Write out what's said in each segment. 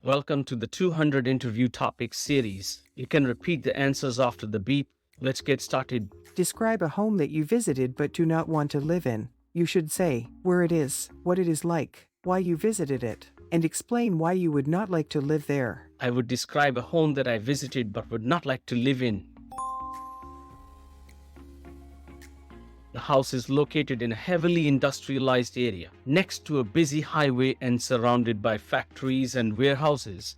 Welcome to the 200 interview topics series. You can repeat the answers after the beep. Let's get started. Describe a home that you visited but do not want to live in. You should say where it is, what it is like, why you visited it, and explain why you would not like to live there. I would describe a home that I visited but would not like to live in. The house is located in a heavily industrialized area, next to a busy highway and surrounded by factories and warehouses.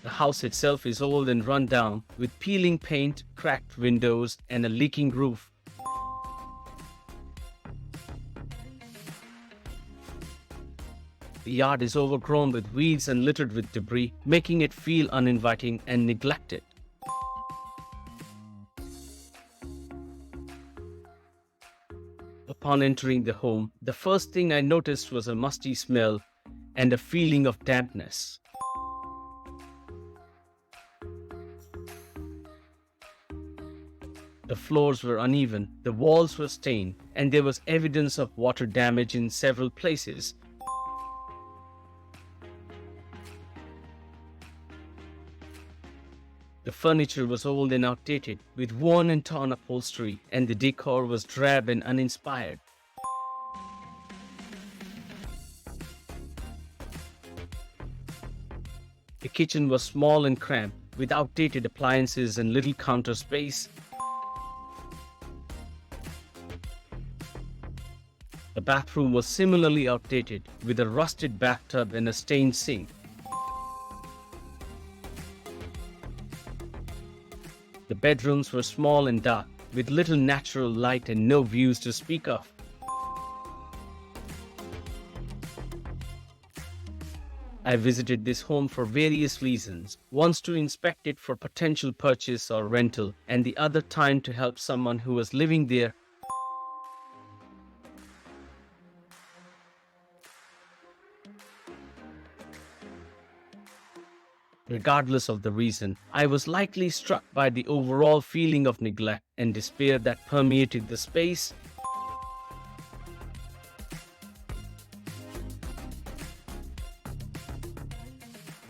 The house itself is old and run down, with peeling paint, cracked windows, and a leaking roof. The yard is overgrown with weeds and littered with debris, making it feel uninviting and neglected. Upon entering the home, the first thing I noticed was a musty smell and a feeling of dampness. The floors were uneven, the walls were stained, and there was evidence of water damage in several places. The furniture was old and outdated, with worn and torn upholstery, and the decor was drab and uninspired. The kitchen was small and cramped, with outdated appliances and little counter space. The bathroom was similarly outdated, with a rusted bathtub and a stained sink. The bedrooms were small and dark, with little natural light and no views to speak of. I visited this home for various reasons, once to inspect it for potential purchase or rental, and the other time to help someone who was living there. Regardless of the reason, I was likely struck by the overall feeling of neglect and despair that permeated the space.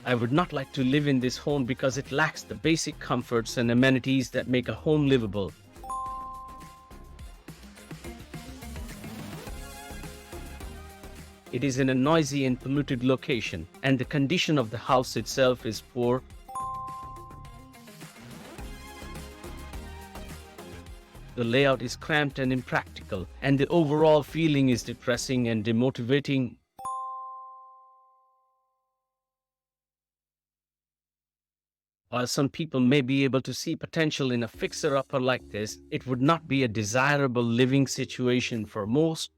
I would not like to live in this home because it lacks the basic comforts and amenities that make a home livable. It is in a noisy and polluted location, and the condition of the house itself is poor. The layout is cramped and impractical, and the overall feeling is depressing and demotivating. While some people may be able to see potential in a fixer-upper like this, it would not be a desirable living situation for most.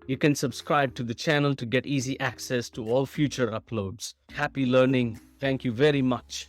You can subscribe to the channel to get easy access to all future uploads. Happy learning. Thank you very much.